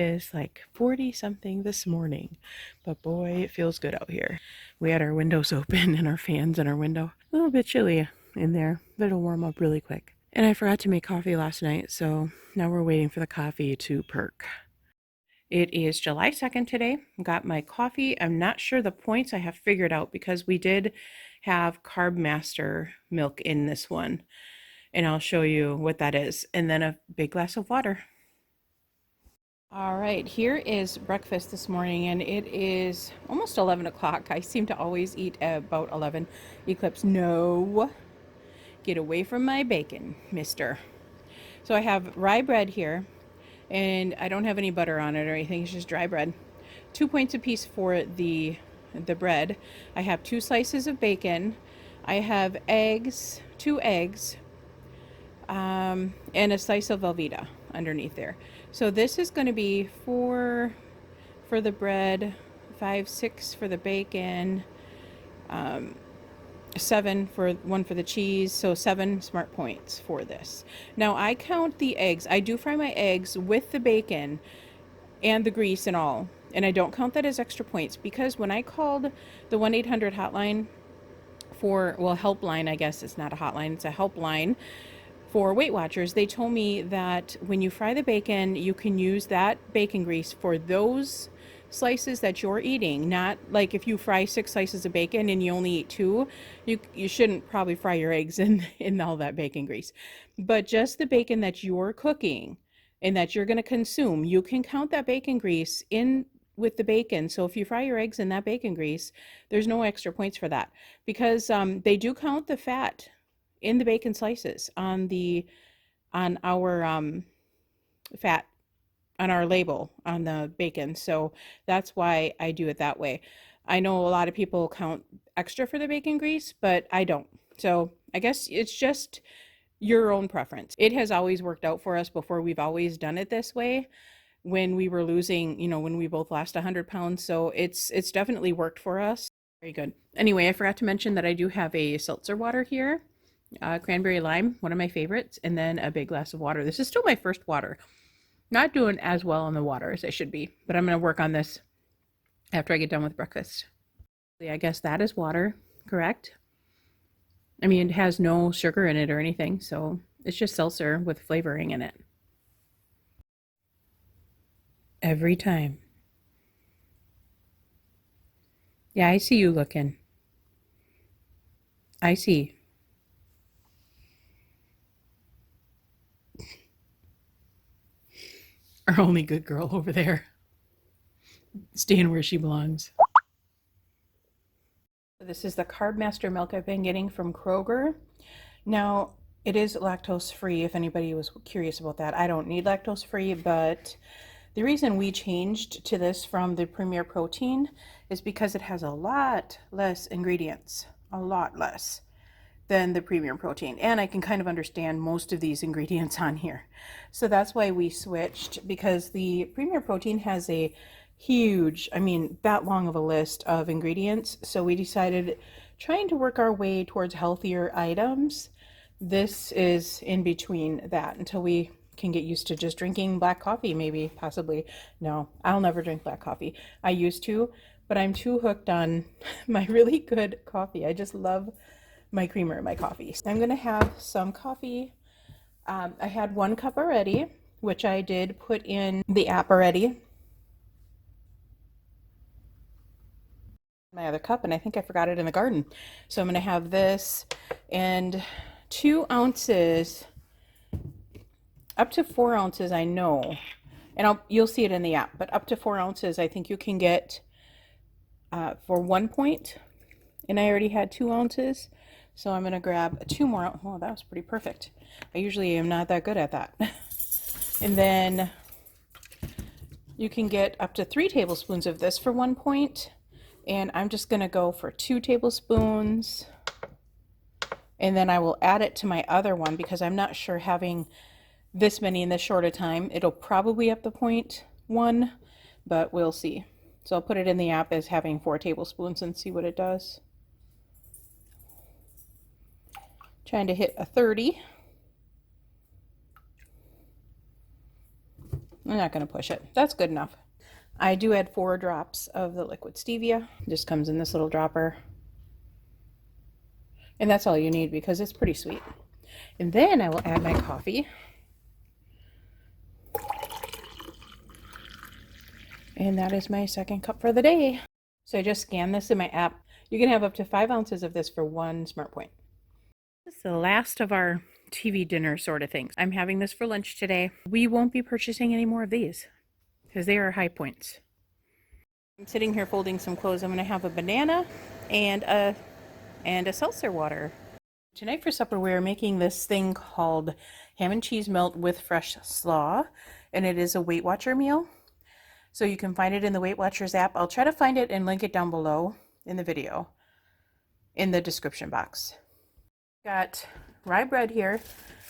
is like 40 something this morning, but boy, it feels good out here. We had our windows open and our fans in our window. A little bit chilly in there, but it'll warm up really quick. And I forgot to make coffee last night, so now we're waiting for the coffee to perk. It is July 2nd today. Got my coffee. I'm not sure the points I have figured out because we did have Carb Master milk in this one. And I'll show you what that is. And then a big glass of water. All right, here is breakfast this morning, and it is almost 11 o'clock. I seem to always eat about 11. Eclipse, no. Get away from my bacon, mister. So I have rye bread here, and I don't have any butter on it or anything. It's just dry bread. 2 points a piece for the bread. I have 2 slices of bacon. I have eggs, 2 eggs, and a slice of Velveeta underneath there. So this is going to be 4 for the bread, 5, 6 for the bacon, 7 for one for the cheese, so 7 smart points for this. Now I count the eggs. I do fry my eggs with the bacon and the grease and all, and I don't count that as extra points because when I called the 1-800 hotline for, well, helpline, I guess it's not a hotline, it's a helpline for Weight Watchers, they told me that when you fry the bacon, you can use that bacon grease for those slices that you're eating. Not like if you fry 6 slices of bacon and you only eat 2, you shouldn't probably fry your eggs in all that bacon grease. But just the bacon that you're cooking and that you're going to consume, you can count that bacon grease in with the bacon. So if you fry your eggs in that bacon grease, there's no extra points for that because they do count the fat in the bacon slices on our fat on our label on the bacon. So that's why I do it that way. I know a lot of people count extra for the bacon grease, but I don't. So I guess it's just your own preference. It has always worked out for us before. We've always done it this way when we were losing, when we both lost 100 pounds. So it's definitely worked for us. Very good. Anyway, I forgot to mention that I do have a seltzer water here. Cranberry lime, one of my favorites, and then a big glass of water. This is still my first water. Not doing as well on the water as I should be, but I'm going to work on this after I get done with breakfast. I guess that is water, correct? I mean, it has no sugar in it or anything, so it's just seltzer with flavoring in it. Every time. Yeah, I see you looking. I see. Our only good girl over there, staying where she belongs. This is the Carb Master milk I've been getting from Kroger. Now, it is lactose free if anybody was curious about that. I don't need lactose free, but the reason we changed to this from the Premier Protein is because it has a lot less ingredients, a lot less than the Premium Protein. And I can kind of understand most of these ingredients on here. So that's why we switched, because the Premier Protein has a huge, that long of a list of ingredients. So we decided, trying to work our way towards healthier items, this is in between that until we can get used to just drinking black coffee, maybe, possibly. No, I'll never drink black coffee. I used to, but I'm too hooked on my really good coffee. I just love my creamer in my coffee. I'm going to have some coffee. I had 1 cup already, which I did put in the app already. My other cup, and I think I forgot it in the garden. So I'm going to have this and 2 ounces, up to 4 ounces, I know. And you'll see it in the app, but up to 4 ounces I think you can get for 1 point. And I already had 2 ounces. So I'm going to grab 2 more. Oh, that was pretty perfect. I usually am not that good at that. And then you can get up to 3 tablespoons of this for 1 point. And I'm just going to go for 2 tablespoons. And then I will add it to my other one because I'm not sure having this many in this short a time. It'll probably up the 0.1, but we'll see. So I'll put it in the app as having 4 tablespoons and see what it does. Trying to hit a 30. I'm not going to push it. That's good enough. I do add 4 drops of the liquid stevia. It just comes in this little dropper. And that's all you need because it's pretty sweet. And then I will add my coffee. And that is my second cup for the day. So I just scanned this in my app. You can have up to 5 ounces of this for 1 smart point. This is the last of our TV dinner sort of things. I'm having this for lunch today. We won't be purchasing any more of these because they are high points. I'm sitting here folding some clothes. I'm going to have a banana and a seltzer water. Tonight for supper we're making this thing called ham and cheese melt with fresh slaw, and it is a Weight Watcher meal. So you can find it in the Weight Watchers app. I'll try to find it and link it down below in the video, in the description box. Got rye bread here.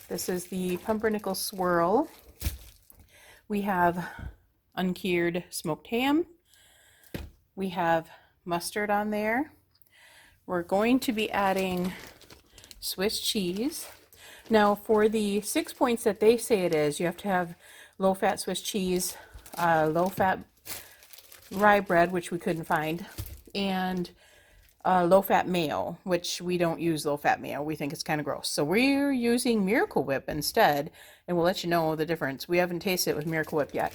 This is the pumpernickel swirl. We have uncured smoked ham. We have mustard on there. We're going to be adding Swiss cheese. Now for the 6 points that they say it is, you have to have low-fat Swiss cheese, low-fat rye bread, which we couldn't find, and low-fat mayo, which we don't use low-fat mayo. We think it's kind of gross. So we're using Miracle Whip instead, and we'll let you know the difference. We haven't tasted it with Miracle Whip yet.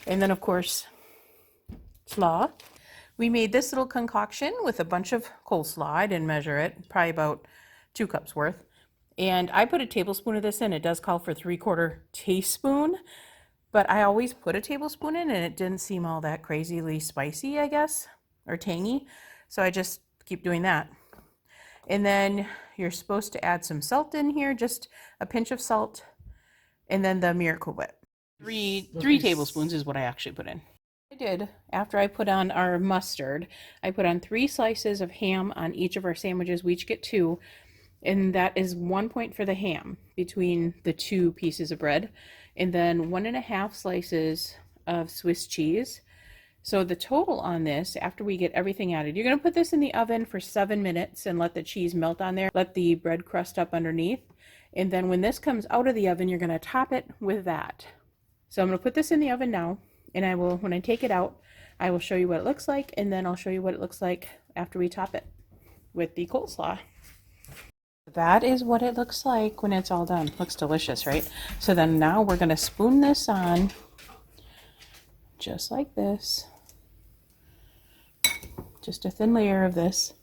And then, of course, slaw. We made this little concoction with a bunch of coleslaw. I didn't measure it, probably about 2 cups worth. And I put a tablespoon of this in. It does call for 3/4 teaspoon, but I always put a tablespoon in and it didn't seem all that crazily spicy, I guess, or tangy. So I just keep doing that. And then you're supposed to add some salt in here, just a pinch of salt, and then the Miracle Whip. Three tablespoons is what I actually put in. I did, after I put on our mustard, I put on 3 slices of ham on each of our sandwiches. We each get 2, and that is 1 point for the ham between the 2 pieces of bread, and then 1.5 slices of Swiss cheese. So the total on this, after we get everything added, you're going to put this in the oven for 7 minutes and let the cheese melt on there. Let the bread crust up underneath. And then when this comes out of the oven, you're going to top it with that. So I'm going to put this in the oven now, and I will, when I take it out, I will show you what it looks like, and then I'll show you what it looks like after we top it with the coleslaw. That is what it looks like when it's all done. Looks delicious, right? So then now we're going to spoon this on just like this. Just a thin layer of this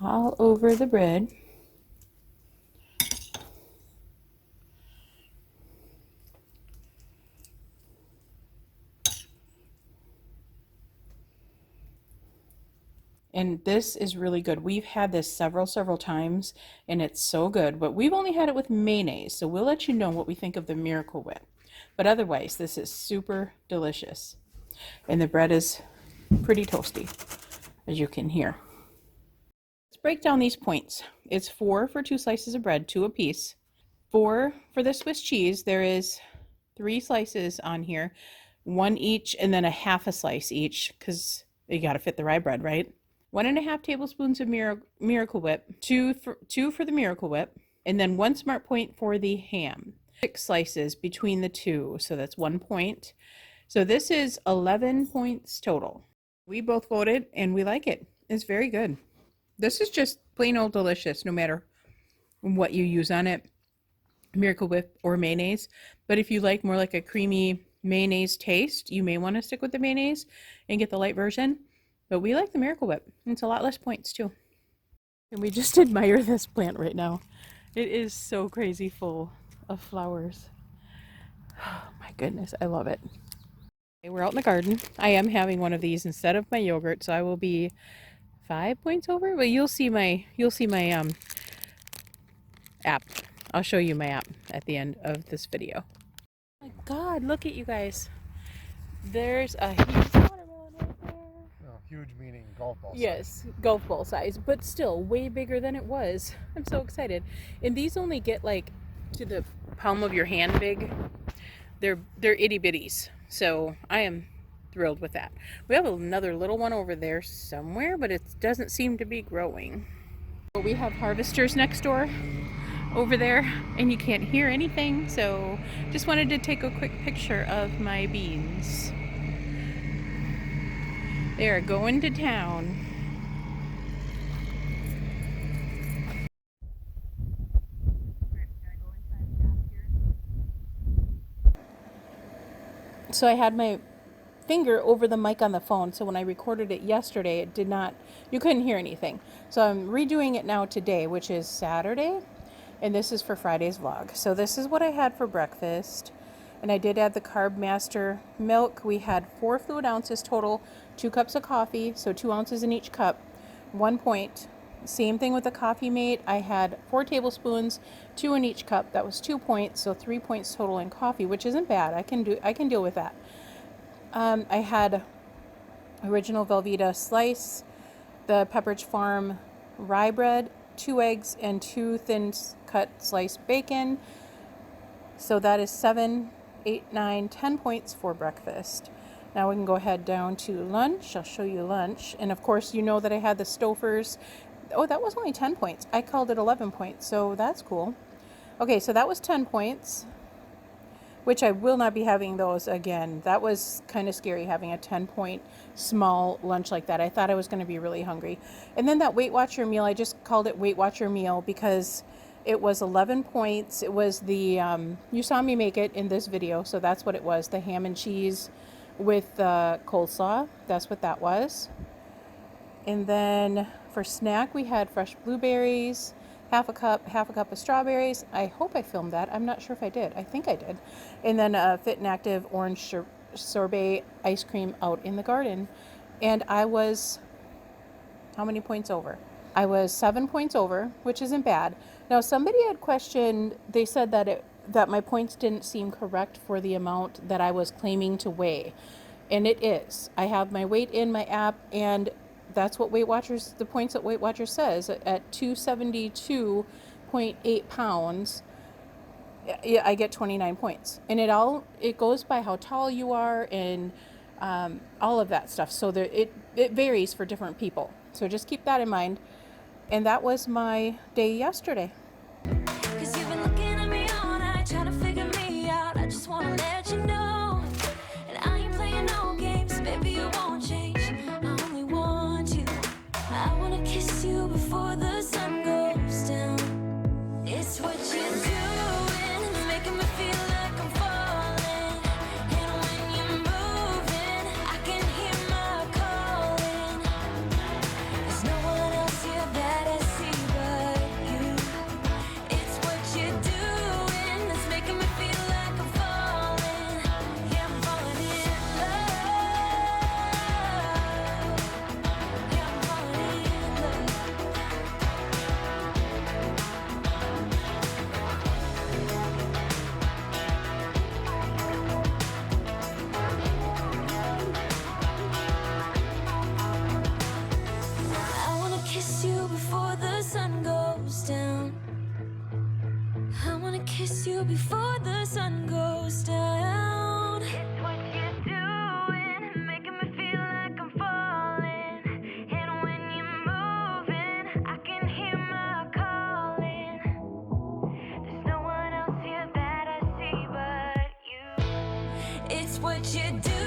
all over the bread. And this is really good. We've had this several times and it's so good, but we've only had it with mayonnaise. So we'll let you know what we think of the Miracle Whip. But otherwise, this is super delicious. And the bread is pretty toasty, as you can hear. Let's break down these points. It's 4 for 2 slices of bread, 2 apiece. 4 for the Swiss cheese. There is 3 slices on here, 1 each, and then a half a slice each, because you got to fit the rye bread, right? 1.5 tablespoons of Miracle Whip, 2 for the Miracle Whip, and then 1 smart point for the ham. 6 slices between the 2, so that's 1 point. So this is 11 points total. We both voted and we like it. It's very good. This is just plain old delicious, no matter what you use on it, Miracle Whip or mayonnaise. But if you like more like a creamy mayonnaise taste, you may want to stick with the mayonnaise and get the light version. But we like the Miracle Whip. It's a lot less points too. And we just admire this plant right now. It is so crazy full of flowers. Oh my goodness, I love it. Okay, we're out in the garden. I am having one of these instead of my yogurt, so I will be 5 points over. But you'll see my app. I'll show you my app at the end of this video. Oh my God, look at you guys. There's a huge watermelon right there. Oh, huge meaning golf ball size. Yes, golf ball size, but still way bigger than it was. I'm so excited. And these only get like to the palm of your hand big. They're itty bitties. So I am thrilled with that. We have another little one over there somewhere, but it doesn't seem to be growing. We have harvesters next door. over there and you can't hear anything, so just wanted to take a quick picture of my beans. They are going to town. So I had my finger over the mic on the phone, so when I recorded it yesterday, it did not, you couldn't hear anything. So I'm redoing it now today, which is Saturday, and this is for Friday's vlog. So this is what I had for breakfast, and I did add the Carb Master milk. We had 4 fluid ounces total, 2 cups of coffee, so 2 ounces in each cup, 1 point. Same thing with the Coffee Mate. I had 4 tablespoons, 2 in each cup. That was 2 points, so 3 points total in coffee, which isn't bad. I can deal with that. I had original Velveeta slice, the Pepperidge Farm rye bread, 2 eggs, and 2 thin cut sliced bacon. So that is 7, 8, 9, 10 points for breakfast. Now we can go ahead down to lunch. I'll show you lunch. And of course, you know that I had the Stofers. Oh, that was only 10 points. I called it 11 points, so that's cool. Okay, so that was 10 points, which I will not be having those again. That was kind of scary, having a 10-point small lunch like that. I thought I was going to be really hungry. And then that Weight Watcher meal, I just called it Weight Watcher meal because it was 11 points. It was the, you saw me make it in this video, so that's what it was. The ham and cheese with coleslaw. That's what that was. And then for snack, we had fresh blueberries, half a cup of strawberries. I hope I filmed that. I'm not sure if I did. I think I did. And then Fit and Active orange sorbet ice cream out in the garden. And I was, how many points over? I was 7 points over, which isn't bad. Now, somebody had questioned, they said that my points didn't seem correct for the amount that I was claiming to weigh. And it is. I have my weight in my app, and that's what Weight Watchers, the points that Weight Watchers says at 272.8 pounds. Yeah, I get 29 points, and it goes by how tall you are and all of that stuff. So it varies for different people. So just keep that in mind. And that was my day yesterday. 'Cause you've been looking at me all night, trying to figure me out. I just wanna let you know, and I ain't playing no games, baby, you won't change. I only want you. I wanna kiss you before the sun goes down. It's what you're doing, it's making me feel like I'm falling. And when you're moving, I can hear my calling. There's no one else here that I see but you. It's what you're doing that's making me feel like I'm falling. Yeah, I'm falling in love. Yeah, I'm falling in love. I wanna kiss you before the sun goes down. I wanna kiss you before the sun goes down. It's what you're doing, making me feel like I'm falling. And when you're moving, I can hear my calling. There's no one else here that I see but you. It's what you do.